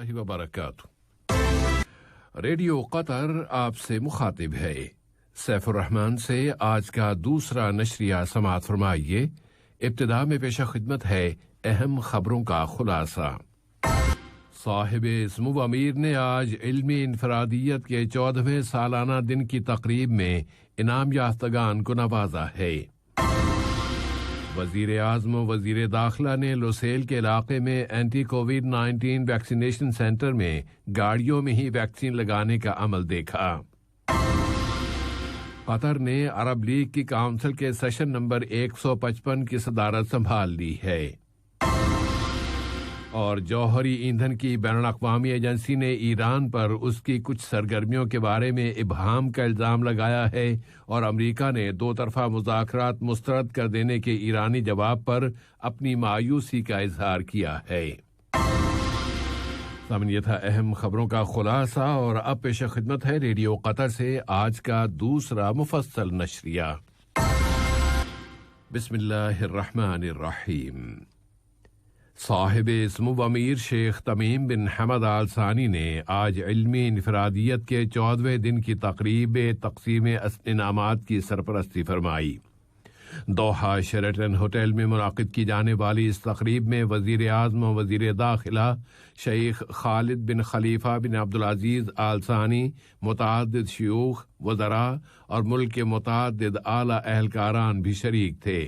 اللہ وبرکاتہ۔ ریڈیو قطر آپ سے مخاطب ہے۔ سیف الرحمان سے آج کا دوسرا نشریہ سماعت فرمائیے۔ ابتدا میں پیش خدمت ہے اہم خبروں کا خلاصہ۔ صاحب سمو امیر نے آج علمی انفرادیت کے 14ویں سالانہ دن کی تقریب میں انعام یافتگان کو نوازا ہے۔ وزیر اعظم و وزیر داخلہ نے لوسیل کے علاقے میں اینٹی کووڈ-19 ویکسینیشن سینٹر میں گاڑیوں میں ہی ویکسین لگانے کا عمل دیکھا۔ قطر نے عرب لیگ کی کونسل کے سیشن نمبر 155 کی صدارت سنبھال لی ہے۔ اور جوہری ایندھن کی بین الاقوامی ایجنسی نے ایران پر اس کی کچھ سرگرمیوں کے بارے میں ابہام کا الزام لگایا ہے، اور امریکہ نے دو طرفہ مذاکرات مسترد کر دینے کے ایرانی جواب پر اپنی مایوسی کا اظہار کیا ہے۔ سامعین، یہ تھا اہم خبروں کا خلاصہ، اور اب پیش خدمت ہے ریڈیو قطر سے آج کا دوسرا مفصل نشریہ۔ بسم اللہ الرحمن الرحیم۔ صاحب سمو امیر شیخ تمیم بن حمد آل ثانی نے آج علمی انفرادیت کے 14ویں دن کی تقریب تقسیم انعامات کی سرپرستی فرمائی۔ دوحہ شیرٹن ہوٹل میں منعقد کی جانے والی اس تقریب میں وزیر اعظم و وزیر داخلہ شیخ خالد بن خلیفہ بن عبدالعزیز آل ثانی، متعدد شیوخ، وزراء اور ملک کے متعدد اعلی اہلکاران بھی شریک تھے۔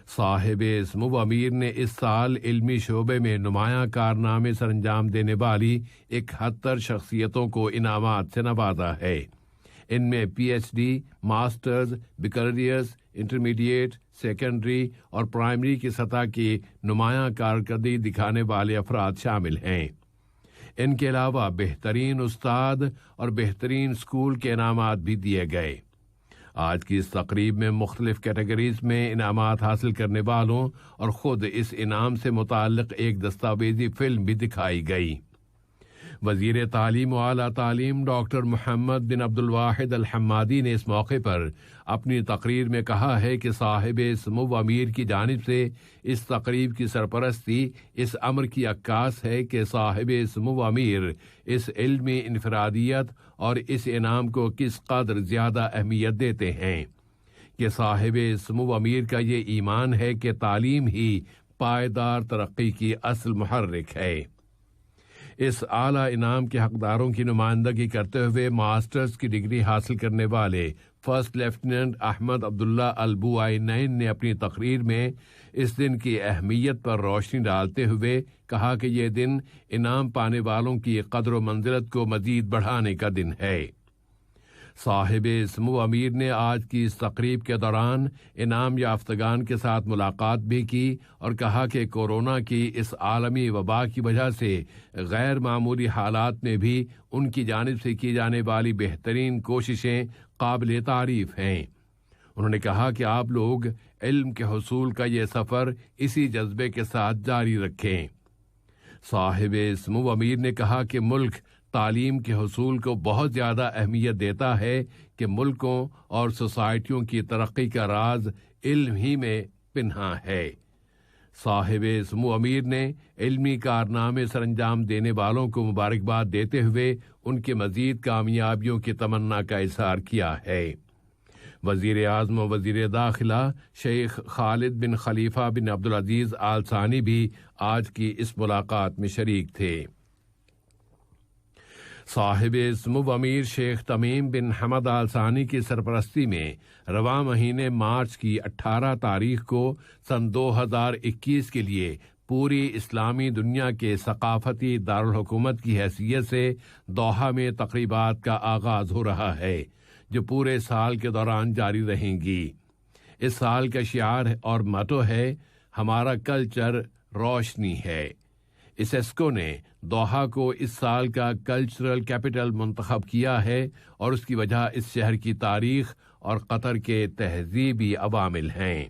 صاحب سمو امیر نے اس سال علمی شعبے میں نمایاں کارنامے سر انجام دینے والی 71 شخصیتوں کو انعامات سے نوازا ہے۔ ان میں P H D, masters, bachelors, intermediate, secondary اور پرائمری کی سطح کی نمایاں کارکردگی دکھانے والے افراد شامل ہیں۔ ان کے علاوہ بہترین استاد اور بہترین اسکول کے انعامات بھی دیے گئے۔ آج کی اس تقریب میں مختلف کیٹیگریز میں انعامات حاصل کرنے والوں اور خود اس انعام سے متعلق ایک دستاویزی فلم بھی دکھائی گئی۔ وزیر تعلیم و اعلیٰ تعلیم ڈاکٹر محمد بن عبد الواحد الحمادی نے اس موقع پر اپنی تقریر میں کہا ہے کہ صاحب سمو امیر کی جانب سے اس تقریب کی سرپرستی اس امر کی عکاس ہے کہ صاحب سمو امیر اس علمی انفرادیت اور اس انعام کو کس قدر زیادہ اہمیت دیتے ہیں، کہ صاحب سمو امیر کا یہ ایمان ہے کہ تعلیم ہی پائیدار ترقی کی اصل محرک ہے۔ اس اعلیٰ انعام کے حقداروں کی نمائندگی کرتے ہوئے ماسٹرز کی ڈگری حاصل کرنے والے فرسٹ لیفٹیننٹ احمد عبداللہ البوائنین نے اپنی تقریر میں اس دن کی اہمیت پر روشنی ڈالتے ہوئے کہا کہ یہ دن انعام پانے والوں کی قدر و منزلت کو مزید بڑھانے کا دن ہے۔ صاحب سمو امیر نے آج کی اس تقریب کے دوران انعام یافتگان کے ساتھ ملاقات بھی کی اور کہا کہ کورونا کی اس عالمی وبا کی وجہ سے غیر معمولی حالات میں بھی ان کی جانب سے کی جانے والی بہترین کوششیں قابل تعریف ہیں۔ انہوں نے کہا کہ آپ لوگ علم کے حصول کا یہ سفر اسی جذبے کے ساتھ جاری رکھیں۔ صاحب سمو امیر نے کہا کہ ملک تعلیم کے حصول کو بہت زیادہ اہمیت دیتا ہے کہ ملکوں اور سوسائٹیوں کی ترقی کا راز علم ہی میں پنہاں ہے۔ صاحب سمو امیر نے علمی کارنامے سر انجام دینے والوں کو مبارکباد دیتے ہوئے ان کی مزید کامیابیوں کی تمنا کا اظہار کیا ہے۔ وزیر اعظم و وزیر داخلہ شیخ خالد بن خلیفہ بن عبدالعزیز آل ثانی بھی آج کی اس ملاقات میں شریک تھے۔ صاحب سمو امیر شیخ تمیم بن حمد آل ثانی کی سرپرستی میں رواں مہینے مارچ کی 18 تاریخ کو سن 2021 کے لیے پوری اسلامی دنیا کے ثقافتی دارالحکومت کی حیثیت سے دوحہ میں تقریبات کا آغاز ہو رہا ہے، جو پورے سال کے دوران جاری رہیں گی۔ اس سال کا شعار اور موٹو ہے ہمارا کلچر روشنی ہے۔ اسیسکو نے دوحہ کو اس سال کا کلچرل کیپٹل منتخب کیا ہے، اور اس کی وجہ اس شہر کی تاریخ اور قطر کے تہذیبی عوامل ہیں۔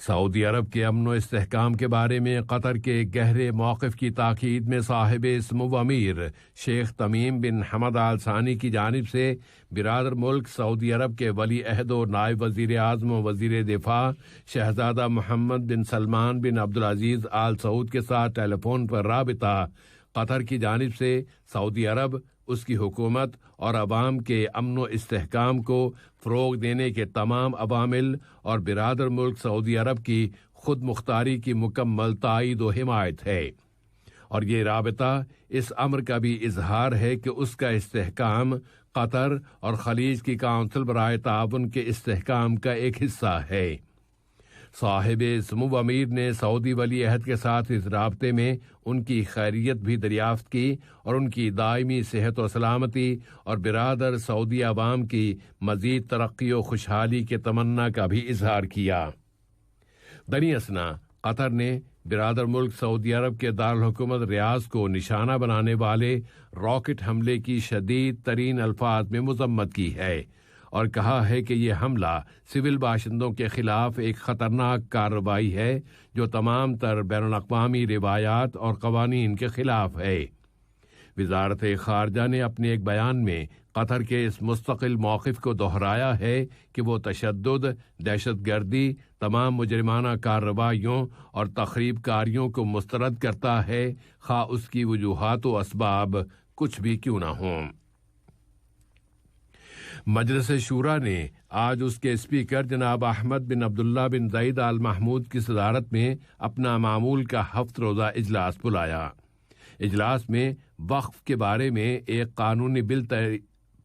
سعودی عرب کے امن و استحکام کے بارے میں قطر کے گہرے موقف کی تاکید میں صاحب سمو امیر شیخ تمیم بن حمد آل ثانی کی جانب سے برادر ملک سعودی عرب کے ولی عہد و نائب وزیر اعظم و وزیر دفاع شہزادہ محمد بن سلمان بن عبدالعزیز آل سعود کے ساتھ ٹیلی فون پر رابطہ قطر کی جانب سے سعودی عرب، اس کی حکومت اور عوام کے امن و استحکام کو فروغ دینے کے تمام عوامل اور برادر ملک سعودی عرب کی خود مختاری کی مکمل تائید و حمایت ہے، اور یہ رابطہ اس امر کا بھی اظہار ہے کہ اس کا استحکام قطر اور خلیج کی کونسل برائے تعاون کے استحکام کا ایک حصہ ہے۔ صاحب سمو امیر نے سعودی ولی عہد کے ساتھ اس رابطے میں ان کی خیریت بھی دریافت کی اور ان کی دائمی صحت و سلامتی اور برادر سعودی عوام کی مزید ترقی و خوشحالی کے تمنا کا بھی اظہار کیا۔ دریں اثنا قطر نے برادر ملک سعودی عرب کے دارالحکومت ریاض کو نشانہ بنانے والے راکٹ حملے کی شدید ترین الفاظ میں مذمت کی ہے اور کہا ہے کہ یہ حملہ سول باشندوں کے خلاف ایک خطرناک کارروائی ہے جو تمام تر بین الاقوامی روایات اور قوانین کے خلاف ہے۔ وزارت خارجہ نے اپنے ایک بیان میں قطر کے اس مستقل موقف کو دہرایا ہے کہ وہ تشدد، دہشت گردی، تمام مجرمانہ کارروائیوں اور تخریب کاریوں کو مسترد کرتا ہے، خواہ اس کی وجوہات و اسباب کچھ بھی کیوں نہ ہوں۔ مجلس شورا نے آج اس کے اسپیکر جناب احمد بن عبداللہ بن زید آل محمود کی صدارت میں اپنا معمول کا 7 روزہ اجلاس بلایا۔ اجلاس میں وقف کے بارے میں ایک قانونی بل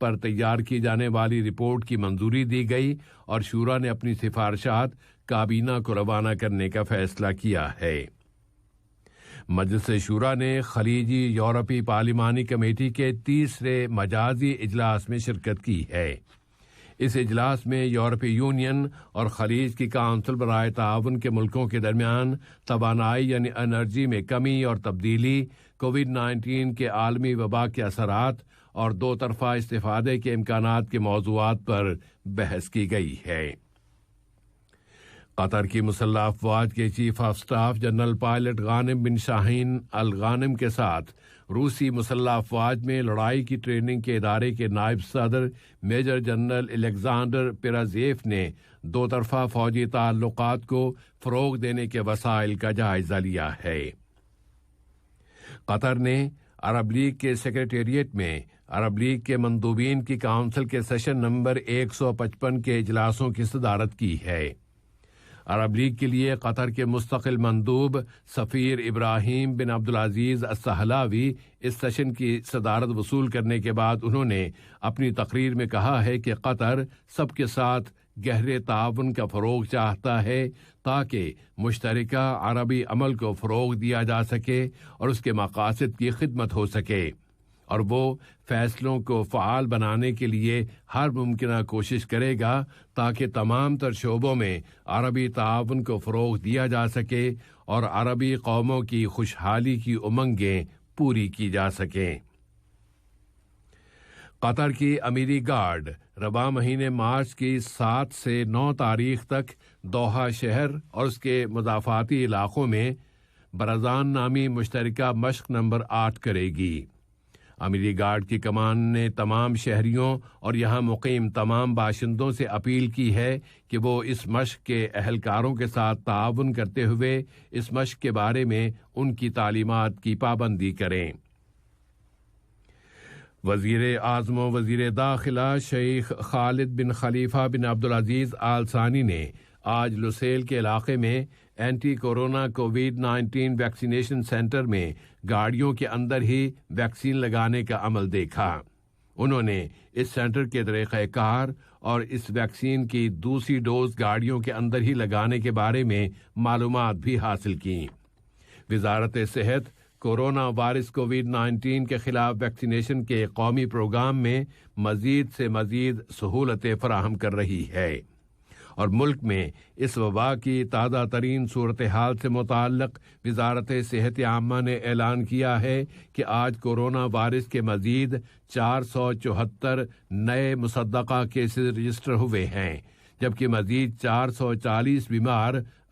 پر تیار کی جانے والی رپورٹ کی منظوری دی گئی اور شورا نے اپنی سفارشات کابینہ کو روانہ کرنے کا فیصلہ کیا ہے۔ مجلس شورا نے خلیجی یورپی پارلیمانی کمیٹی کے 30ویں مجازی اجلاس میں شرکت کی ہے۔ اس اجلاس میں یورپی یونین اور خلیج کی کونسل برائے تعاون کے ملکوں کے درمیان توانائی یعنی انرجی میں کمی اور تبدیلی، کووڈ-19 کے عالمی وبا کے اثرات اور دو طرفہ استفادے کے امکانات کے موضوعات پر بحث کی گئی ہے۔ قطر کی مسلح افواج کے chief of staff general pilot Ghanim bin Shaheen Al Ghanim کے ساتھ روسی مسلح افواج میں لڑائی کی ٹریننگ کے ادارے کے نائب صدر میجر جنرل الیگزانڈر پیرازیف نے دو طرفہ فوجی تعلقات کو فروغ دینے کے وسائل کا جائزہ لیا ہے۔ قطر نے عرب لیگ کے سیکریٹریٹ میں عرب لیگ کے مندوبین کی کونسل کے سیشن نمبر 155 کے اجلاسوں کی صدارت کی ہے۔ عرب لیگ کے لیے قطر کے مستقل مندوب سفیر ابراہیم بن عبدالعزیز السہلاوی اس سیشن کی صدارت وصول کرنے کے بعد انہوں نے اپنی تقریر میں کہا ہے کہ قطر سب کے ساتھ گہرے تعاون کا فروغ چاہتا ہے تاکہ مشترکہ عربی عمل کو فروغ دیا جا سکے اور اس کے مقاصد کی خدمت ہو سکے، اور وہ فیصلوں کو فعال بنانے کے لیے ہر ممکنہ کوشش کرے گا تاکہ تمام تر شعبوں میں عربی تعاون کو فروغ دیا جا سکے اور عربی قوموں کی خوشحالی کی امنگیں پوری کی جا سکیں۔ قطر کی امیری گارڈ رواں مہینے مارچ کی 7 سے 9 تاریخ تک دوحہ شہر اور اس کے مضافاتی علاقوں میں برزان نامی مشترکہ مشق نمبر 8 کرے گی۔ امیری گارڈ کی کمان نے تمام شہریوں اور یہاں مقیم تمام باشندوں سے اپیل کی ہے کہ وہ اس مشق کے اہلکاروں کے ساتھ تعاون کرتے ہوئے اس مشق کے بارے میں ان کی تعلیمات کی پابندی کریں۔ وزیر اعظم و وزیر داخلہ شیخ خالد بن خلیفہ بن عبدالعزیز آل ثانی نے آج لوسیل کے علاقے میں اینٹی کورونا کووڈ-19 ویکسینیشن سینٹر میں گاڑیوں کے اندر ہی ویکسین لگانے کا عمل دیکھا۔ انہوں نے اس سینٹر کے طریقہ کار اور اس ویکسین کی دوسری ڈوز گاڑیوں کے اندر ہی لگانے کے بارے میں معلومات بھی حاصل کیں۔ وزارت صحت کورونا وائرس کووڈ-19 کے خلاف ویکسینیشن کے قومی پروگرام میں مزید سے مزید سہولتیں فراہم کر رہی ہے، اور ملک میں اس وبا کی تازہ ترین صورتحال سے متعلق وزارت صحت عامہ نے اعلان کیا ہے کہ آج کورونا وائرس کے مزید 474 نئے مصدقہ کیسز رجسٹر ہوئے ہیں، جبکہ مزید 440 بیمار